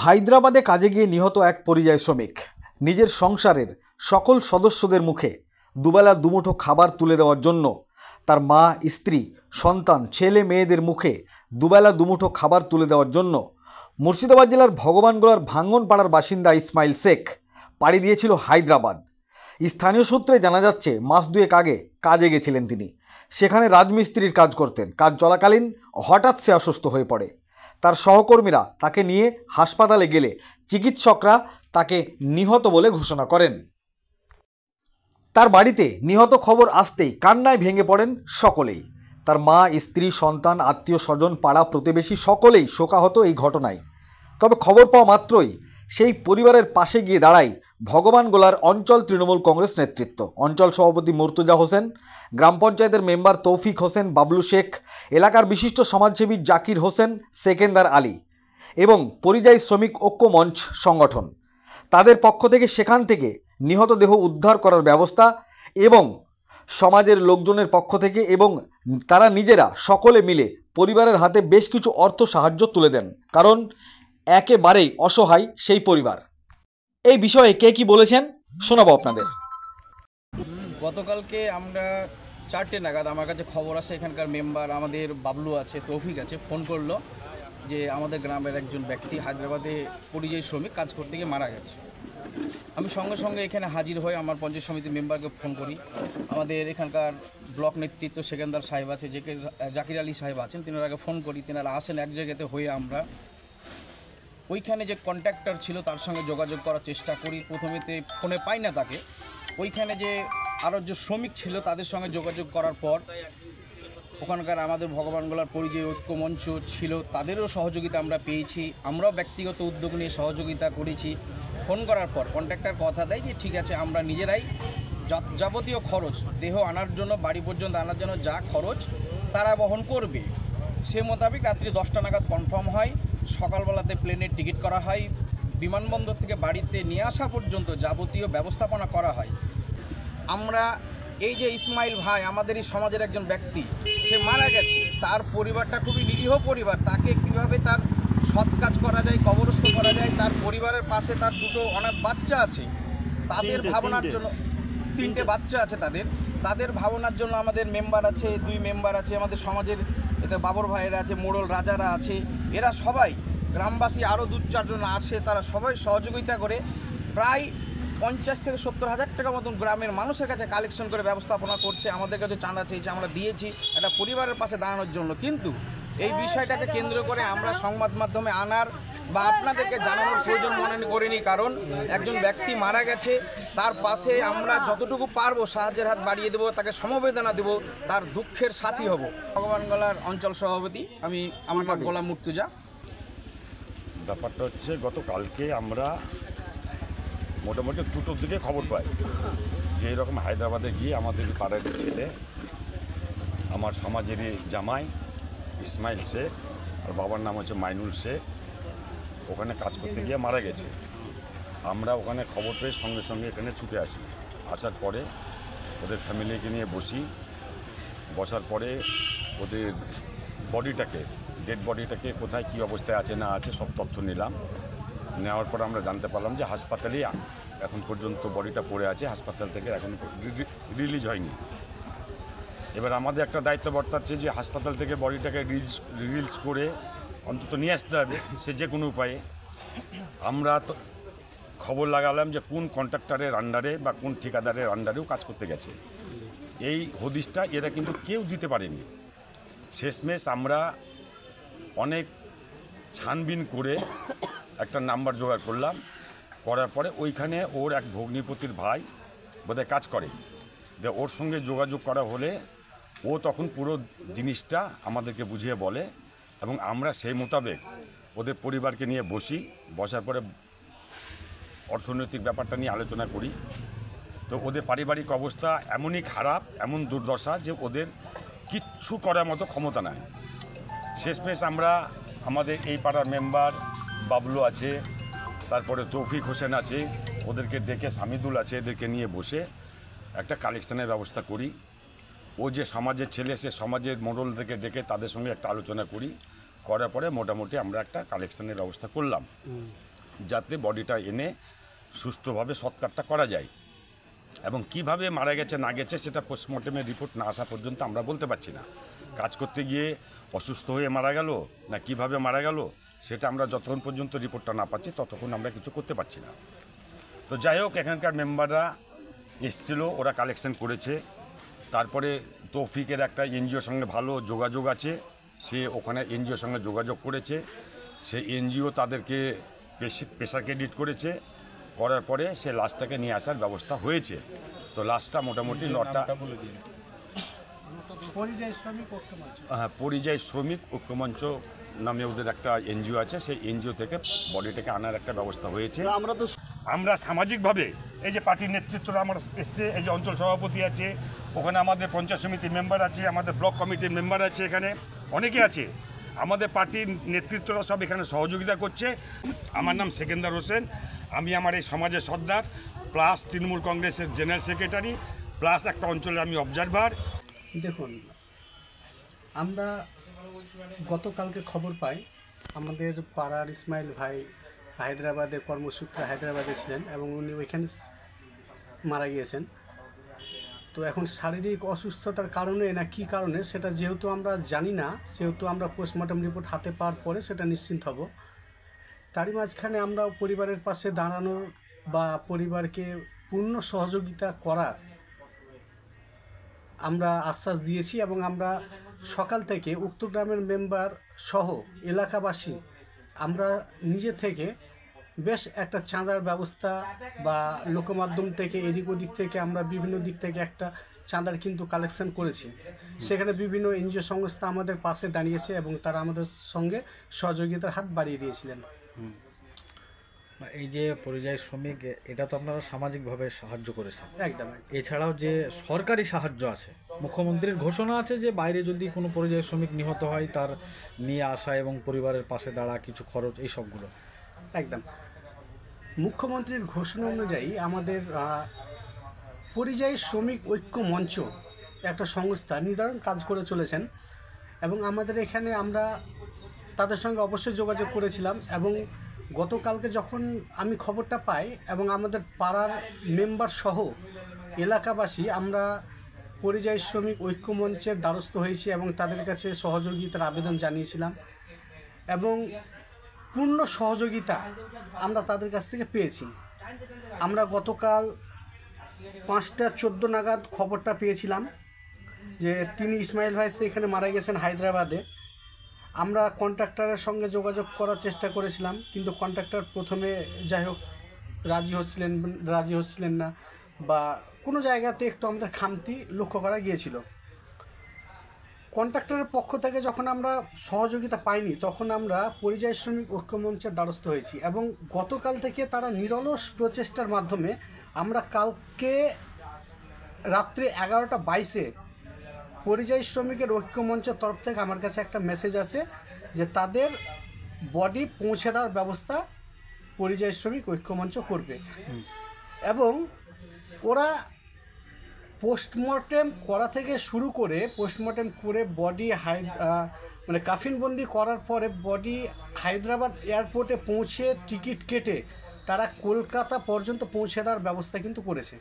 হায়দ্রাবাদে কাজে গিয়ে নিহত এক পরিযায়ী শ্রমিক নিজের সংসারের সকল সদস্যদের মুখে দুবেলা দুমুঠো খাবার তুলে দেওয়ার জন্য তার মা, স্ত্রী, সন্তান, ছেলে মেয়েদের মুখে দুবেলা দুমুঠো খাবার তুলে দেওয়ার জন্য মুর্শিদাবাদ জেলার ভগবানগোলার ভাঙ্গনপাড়ার বাসিন্দা ইসমাইল শেখ পাড়ি দিয়েছিল হায়দ্রাবাদ। স্থানীয় সূত্রে জানা যাচ্ছে মাস দুয়েক আগে কাজে গেছিলেন তিনি। সেখানে রাজমিস্ত্রির কাজ করতেন। কাজ চলাকালীন হঠাৎ সে অসুস্থ হয়ে পড়ে। তার সহকর্মীরা তাকে নিয়ে হাসপাতালে গেলে চিকিৎসকরা তাকে নিহত বলে ঘোষণা করেন। তার বাড়িতে নিহত খবর আসতেই কান্নায় ভেঙে পড়েন সকলেই। তার মা, স্ত্রী, সন্তান, আত্মীয় স্বজন, পাড়া প্রতিবেশী সকলেই শোকাহত এই ঘটনায়। তবে খবর পাওয়া মাত্রই সেই পরিবারের পাশে গিয়ে দাঁড়ায় ভগবানগোলার অঞ্চল তৃণমূল কংগ্রেস নেতৃত্ব। অঞ্চল সভাপতি মুর্তজা হোসেন, গ্রাম পঞ্চায়েতের মেম্বার তৌফিক হোসেন, বাবলু শেখ, এলাকার বিশিষ্ট সমাজসেবী জাকির হোসেন, সেকেন্দার আলী এবং পরিযায়ী শ্রমিক ঐক্য মঞ্চ সংগঠন। তাদের পক্ষ থেকে সেখান থেকে নিহত দেহ উদ্ধার করার ব্যবস্থা এবং সমাজের লোকজনের পক্ষ থেকে এবং তারা নিজেরা সকলে মিলে পরিবারের হাতে বেশ কিছু অর্থ সাহায্য তুলে দেন, কারণ একেবারেই অসহায় সেই পরিবার। এই বিষয়ে কে কি বলেছেন শোনাবো আপনাদের। গতকালকে আমরা 4টে নাগাদ আমার কাছে খবর আসে, এখানকার মেম্বার আমাদের বাবলু আছে, তৌফিক আছে, ফোন করলো যে আমাদের গ্রামের একজন ব্যক্তি হায়দ্রাবাদে পরিযায়ী শ্রমিক কাজ করতে গিয়ে মারা গেছে। আমি সঙ্গে সঙ্গে এখানে হাজির হয়ে আমার পঞ্চায়েত সমিতির মেম্বারকে ফোন করি। আমাদের এখানকার ব্লক নেতৃত্ব সেকেন্দার সাহেব আছে, জাকির আলী সাহেব আছেন, তিনারাকে ফোন করি। তিনারা আসেন এক জায়গাতে হয়ে আমরা ওইখানে যে কন্ট্রাক্টর ছিল তার সঙ্গে যোগাযোগ করার চেষ্টা করি। প্রথমেতে ফোনে পাই না তাকে। ওইখানে যে আরও যে শ্রমিক ছিল তাদের সঙ্গে যোগাযোগ করার পর ওখানকার আমাদের ভগবানগোলার পরিযায়ী ঐক্য মঞ্চ ছিল, তাদেরও সহযোগিতা আমরা পেয়েছি। আমরাও ব্যক্তিগত উদ্যোগ নিয়ে সহযোগিতা করেছি। ফোন করার পর কন্ট্রাক্টর কথা দেয় যে ঠিক আছে, আমরা নিজেরাই যাবতীয় খরচ দেহ আনার জন্য, বাড়ি পর্যন্ত আনার জন্য যা খরচ তারা বহন করবে। সে মোতাবেক রাত্রি 10টা নাগাদ কনফার্ম হয়। সকালবেলাতে প্লেনের টিকিট করা হয়, বিমানবন্দর থেকে বাড়িতে নিয়ে আসা পর্যন্ত যাবতীয় ব্যবস্থাপনা করা হয়। আমরা এই যে ইসমাইল ভাই আমাদের এই সমাজের একজন ব্যক্তি, সে মারা গেছে, তার পরিবারটা খুবই নিরীহ পরিবার। তাকে কিভাবে তার সৎ কাজ করা যায়, কবরস্থ করা যায়, তার পরিবারের পাশে তার দুটো অনেক বাচ্চা আছে, তাদের ভাবনার জন্য 3টে বাচ্চা আছে, তাদের ভাবনার জন্য আমাদের মেম্বার আছে, 2 মেম্বার আছে, আমাদের সমাজের এটা বাবর ভাইয়েরা আছে, মোড়ল রাজারা আছে, এরা সবাই গ্রামবাসী আরও 2-4 জন আসে, তারা সবাই সহযোগিতা করে প্রায় 50 থেকে 70 হাজার টাকা মতন গ্রামের মানুষের কাছে কালেকশন করে ব্যবস্থাপনা করছে। আমাদের কাছে চাঁদা চেয়েছে, আমরা দিয়েছি একটা পরিবারের পাশে দাঁড়ানোর জন্য। কিন্তু এই বিষয়টাকে কেন্দ্র করে আমরা সংবাদ মাধ্যমে আনার বা আপনাদেরকে জানানোর প্রয়োজন মনে করিনি, কারণ একজন ব্যক্তি মারা গেছে, তার পাশে আমরা যতটুকু পারবো সাহায্যের হাত বাড়িয়ে দেবো, তাকে সমবেদনা দেব, তার দুঃখের সাথী হব। ভগবানগোলার অঞ্চল সভাপতি আমার নাম গোলাম মুর্তজা। ব্যাপারটা হচ্ছে গতকালকে আমরা মোটামুটি 2টোর দিকে খবর পাই যে এরকম হায়দ্রাবাদে গিয়ে আমাদের পাড়ার ছেলে, আমার সমাজেরই জামাই ইসমাইল শেখ, আর বাবার নাম হচ্ছে মাইনুল শেখ, ওখানে কাজ করতে গিয়ে মারা গেছে। আমরা ওখানে খবর পেয়ে সঙ্গে সঙ্গে এখানে ছুটে আসি। আসার পরে ওদের ফ্যামিলিকে নিয়ে বসার পরে ওদের ডেড বডিটাকে কোথায় কী অবস্থায় আছে না আছে সব তথ্য নিলাম। নেওয়ার পর আমরা জানতে পারলাম যে হাসপাতালেই এখন পর্যন্ত বডিটা পড়ে আছে, হাসপাতাল থেকে এখন রিলিজ হয়নি। এবার আমাদের একটা দায়িত্ব বর্তাচ্ছে যে হাসপাতাল থেকে বডিটাকে রিলিজ করে অন্তত নিয়ে আসতে হবে সে যে কোনো উপায়ে। আমরা তো খবর লাগালাম যে কোন কন্ট্রাক্টরের আন্ডারে বা কোন ঠিকাদারের আন্ডারেও কাজ করতে গেছে। এই হদিশটা এরা কিন্তু কেউ দিতে পারেনি। শেষমেশ আমরা অনেক ছানবিন করে একটা নাম্বার জোগাড় করার পরে ওইখানে ওর এক ভগ্নিপতির ভাই বোধহয় কাজ করে, যে ওর সঙ্গে যোগাযোগ করা হলে ও তখন পুরো জিনিসটা আমাদেরকে বুঝিয়ে বলে এবং আমরা সেই মোতাবেক ওদের পরিবারকে নিয়ে বসার পরে অর্থনৈতিক ব্যাপারটা নিয়ে আলোচনা করি। তো ওদের পারিবারিক অবস্থা এমনই খারাপ, এমন দুর্দশা যে ওদের কিচ্ছু করার মতো ক্ষমতা নাই। শেষমেশ আমরা আমাদের এই পাড়ার মেম্বার বাবলু আছে, তারপরে তৌফিক হোসেন আছে, ওদেরকে ডেকে সামিদুল আছে, এদেরকে নিয়ে বসে একটা কালেকশনের ব্যবস্থা করি। ও যে সমাজের ছেলে, সে সমাজের মোড়লদেরকে ডেকে তাদের সঙ্গে একটা আলোচনা করি। করার পরে মোটামুটি আমরা একটা কালেকশনের ব্যবস্থা করলাম, যাতে বডিটা এনে সুস্থভাবে সৎকারটা করা যায়। এবং কিভাবে মারা গেছে না গেছে সেটা পোস্টমর্টমের রিপোর্ট না আসা পর্যন্ত আমরা বলতে পারছি না। কাজ করতে গিয়ে অসুস্থ হয়ে মারা গেল না কিভাবে মারা গেল সেটা আমরা যতক্ষণ পর্যন্ত রিপোর্টটা না পাচ্ছি ততক্ষণ আমরা কিছু করতে পারছি না। তো যাই হোক, এখানকার মেম্বাররা এসেছিল, ওরা কালেকশন করেছে। তারপরে তৌফিকের একটা এনজিওর সঙ্গে ভালো যোগাযোগ আছে, সে ওখানে এনজিওর সঙ্গে যোগাযোগ করেছে, সে এনজিও তাদেরকে পেশা ক্রেডিট করেছে, করার পরে সে লাশটাকে নিয়ে আসার ব্যবস্থা হয়েছে। তো লাশটা মোটামুটি 9টা পরিযায়ী শ্রমিক ঐক্যমঞ্চ নামে ওদের একটা এনজিও আছে, সেই এনজিও থেকে বডিটাকে আনার একটা ব্যবস্থা হয়েছে। আমরা সামাজিকভাবে এই যে পার্টির নেতৃত্বরা আমার এসছে, এই যে অঞ্চল সভাপতি আছে, ওখানে আমাদের পঞ্চায়েত সমিতির মেম্বার আছে, আমাদের ব্লক কমিটির মেম্বার আছে, এখানে অনেকে আছে, আমাদের পার্টির নেতৃত্বরা সব এখানে সহযোগিতা করছে। আমার নাম সেকেন্দার হোসেন, আমি আমার এই সমাজের সর্দার প্লাস তৃণমূল কংগ্রেসের জেনারেল সেক্রেটারি প্লাস একটা অঞ্চলের আমি অবজারভার। দেখুন, আমরা গতকালকে খবর পাই আমাদের পাড়ার ইসমাইল ভাই হায়দ্রাবাদে কর্মসূত্রে হায়দ্রাবাদে ছিলেন এবং উনি ওইখানে মারা গিয়েছেন। তো এখন শারীরিক অসুস্থতার কারণে না কী কারণে সেটা যেহেতু আমরা জানি না, সেহেতু আমরা পোস্টমর্টম রিপোর্ট হাতে পাওয়ার পরে সেটা নিশ্চিন্ত হব। তারই মাঝখানে আমরা পরিবারের পাশে দাঁড়ানোর বা পরিবারকে পূর্ণ সহযোগিতা করার আমরা আশ্বাস দিয়েছি এবং আমরা সকাল থেকে উক্ত গ্রামের মেম্বার সহ এলাকাবাসী আমরা নিজে থেকে বেশ একটা চাঁদার ব্যবস্থা বা লোকমাধ্যম থেকে এদিক ওদিক থেকে আমরা বিভিন্ন দিক থেকে একটা চাঁদার কিন্তু কালেকশন করেছি। সেখানে বিভিন্ন এনজিও সংস্থা আমাদের পাশে দাঁড়িয়েছে এবং তারা আমাদের সঙ্গে সহযোগিতার হাত বাড়িয়ে দিয়েছিলেন। এই যে পরিযায়ী শ্রমিক, এটা তো আপনারা সামাজিকভাবে সাহায্য করেছেন। একদম। এছাড়াও যে সরকারি সাহায্য আছে, মুখ্যমন্ত্রীর ঘোষণা আছে যে বাইরে যদি কোনো পরিযায়ী শ্রমিক নিহত হয় তার নিয়ে আসা এবং পরিবারের পাশে দাঁড়া কিছু খরচ, এই সবগুলো একদম মুখ্যমন্ত্রীর ঘোষণা অনুযায়ী আমাদের পরিযায়ী শ্রমিক ঐক্য মঞ্চ একটা সংস্থা নির্ধারণ কাজ করে চলেছেন এবং আমাদের এখানে আমরা তাদের সঙ্গে অবশ্যই যোগাযোগ করেছিলাম এবং গতকালকে যখন আমি খবরটা পাই এবং আমাদের পাড়ার মেম্বার সহ এলাকাবাসী আমরা পরিযায়ী শ্রমিক ঐক্য মঞ্চের দ্বারস্থ হয়েছি এবং তাদের কাছে সহযোগিতার আবেদন জানিয়েছিলাম এবং পূর্ণ সহযোগিতা আমরা তাদের কাছ থেকে পেয়েছি। আমরা গতকাল 5টা 14 নাগাদ খবরটা পেয়েছিলাম যে তিনি ইসমাইল ভাই এখানে মারা গেছেন হায়দ্রাবাদে। আমরা কন্ট্রাক্টরের সঙ্গে যোগাযোগ করার চেষ্টা করেছিলাম, কিন্তু কন্ট্রাক্টর প্রথমে যাই হোক রাজি হচ্ছিলেন না বা কোনো জায়গাতে একটু আমাদের খামতি লক্ষ্য করা গিয়েছিল। কন্ট্রাক্টরের পক্ষ থেকে যখন আমরা সহযোগিতা পাইনি তখন আমরা পরিযায়ী শ্রমিক ঐক্যমঞ্চের দ্বারস্থ হয়েছি এবং গতকাল থেকে তারা নিরলস প্রচেষ্টার মাধ্যমে আমরা কালকে রাত্রে 11:22 পরিযায়ী শ্রমিকের ঐক্যমঞ্চের তরফ থেকে আমার কাছে একটা মেসেজ আসে যে তাদের বডি পৌঁছে দেওয়ার ব্যবস্থা পরিযায়ী শ্রমিক ঐক্যমঞ্চ করবে এবং ওরা পোস্টমর্টেম করা থেকে শুরু করে পোস্টমর্টেম করে বডি মানে কাফিনবন্দি করার পরে বডি হায়দ্রাবাদ এয়ারপোর্টে পৌঁছে টিকিট কেটে তারা কলকাতা পর্যন্ত পৌঁছে দেওয়ার ব্যবস্থা কিন্তু করেছে।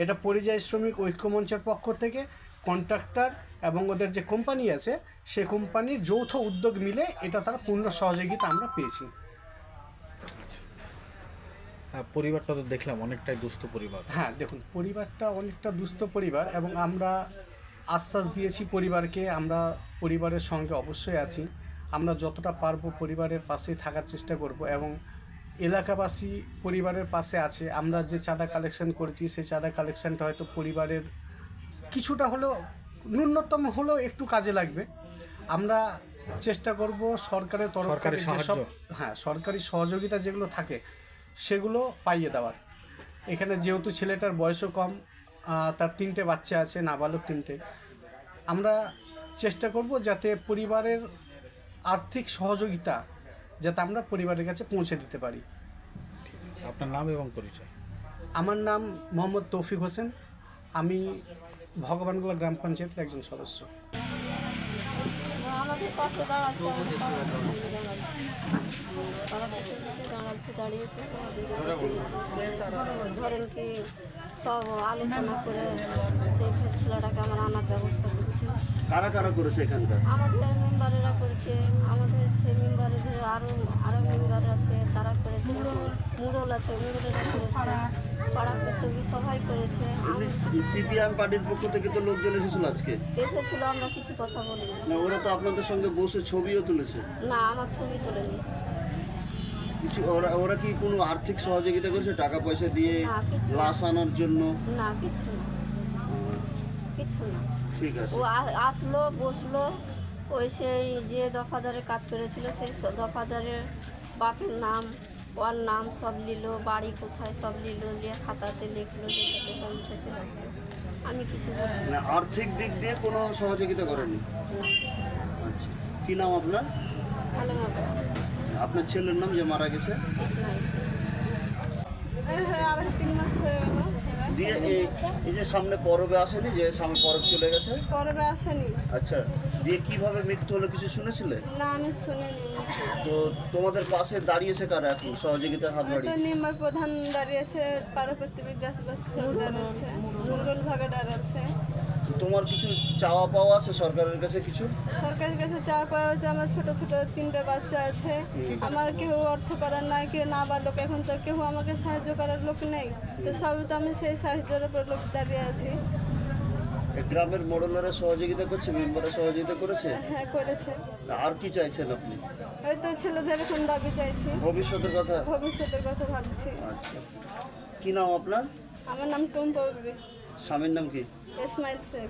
এটা পরিযায়ী শ্রমিক ঐক্যমঞ্চের পক্ষ থেকে কন্ট্রাক্টর এবং ওদের যে কোম্পানি আছে সে কোম্পানির যৌথ উদ্যোগ মিলে এটা তারা পূর্ণ সহযোগিতা আমরা পেয়েছি। পরিবারটা তো দেখলাম অনেকটাই দুস্থ পরিবার। হ্যাঁ, দেখুন পরিবারটা অনেকটা দুস্থ পরিবার এবং আমরা আশ্বাস দিয়েছি পরিবারকে, আমরা পরিবারের সঙ্গে অবশ্যই আছি, আমরা যতটা পারবো পরিবারের পাশে থাকার চেষ্টা করব এবং এলাকাবাসী পরিবারের পাশে আছে। আমরা যে চাঁদা কালেকশন করেছি সেই চাঁদা কালেকশনটা হয়তো পরিবারের কিছুটা হলেও ন্যূনতম হলেও একটু কাজে লাগবে। আমরা চেষ্টা করব সরকারের তরফ থেকে যেসব সরকারি সহযোগিতা যেগুলো থাকে সেগুলো পাইয়ে দেওয়ার। এখানে যেহেতু ছেলেটার বয়সও কম, তার 3টে বাচ্চা আছে, নাবালক 3টে, আমরা চেষ্টা করব যাতে পরিবারের আর্থিক সহযোগিতা যাতে আমরা পরিবারের কাছে পৌঁছে দিতে পারি। আপনার নাম এবং পরিচয়? আমার নাম মোহাম্মদ তৌফিক হোসেন, আমি ভগবানগোলা গ্রাম পঞ্চায়েতের একজন সদস্য। আমাদের পাশে দাঁড়াচ্ছে, আমাদের পাড়ার সামনে দাঁড়াচ্ছে, পাড়ার পিছনে দাঁড়াচ্ছে, দাঁড়িয়েছে। ধরেন কি সব আলোচনা করে সেই ছেলেটাকে আমরা আনার ব্যবস্থা করছি। কারা কারা করেছে এখানকার? আমাদের মেম্বারেরা করেছে, আমাদের সেই মেম্বারে যে আরও মেম্বার আছে তারা করেছে, মুরল আছে মুরলেরা করেছে, পাড়া প্রত্যেকই সবাই করেছে। সিপিএম পার্টির পক্ষ থেকে তো লোকজন এসেছিল আজকে, এসেছিল, আমরা কিছু কথা বলিনি। না ওরা তো আপনাদের সঙ্গে বসে ছবিও তুলেছে। না, আমার ছবি তোলেনি। কিছু ওরা কি কোনো আর্থিক সহযোগিতা করেছে টাকা পয়সা দিয়ে না, কিছু না। লাশ আনার জন্য? না, কিচ্ছু না, কিচ্ছু না। ঠিক আছে, ও আসলো, বসলো, ওই সেই যে দফাদারে কাজ করেছিল সেই দফাদারের বাপের নাম, ওর নাম সব নিল, বাড়ি কোথায় সব নিল, নিয়ে খাতাতে লিখলো, লিখে উঠেছিল। আমি কিছু বলি মানে আর্থিক দিক দিয়ে কোনো সহযোগিতা করেনি। আচ্ছা, কি নাম আপনার? ভালো মতো আপনার ছেলের নাম যে মারা গেছে? আর 3 মাস হয়ে গেল। দিয়ে এই যে সামনে পরবে আসেনি, যে সামনে পরব চলে গেছে? পরবে আসেনি। আচ্ছা, দিয়ে কিভাবে মৃত্যু হলো কিছু শুনেছিলে? না, আমি শুনিনি। তো তোমাদের পাশে দাঁড়িয়েছে কারা এখন সহযোগিতার হাত বাড়িয়ে? নিম্বার প্রধান দাঁড়িয়েছে, পার্বতী বিদ্যাসবাস দাঁড়িয়েছে, মুরল ভাগে দাঁড়াচ্ছে। তোমার কিছু চাওয়া পাওয়া আছে সরকারের কাছে কিছু? সরকারের কাছে চাওয়া পাওয়া যে আমার ছোট ছোট 3টে বাচ্চা আছে, আমার কেউ অর্থ করার নাই, কেউ না লোক, এখন তো কেউ আমাকে সাহায্য করার লোক নেই, তো সব তো আমি সেই সাহায্যের উপর লোক দাঁড়িয়ে আছি। গ্রামের মোড়লেরা সহযোগিতা করছে, মেম্বাররা সহযোগিতা করেছে? হ্যাঁ, করেছে। আর কি চাইছেন আপনি? হয়তো ছেলেদের এখন দাবি চাইছি, ভবিষ্যতের কথা? ভবিষ্যতের কথা ভাবছি। আচ্ছা, কি নাম আপনার? আমার নাম টুম্পা বিবি। স্বামীর নাম কি? ইসমাইল শেখ।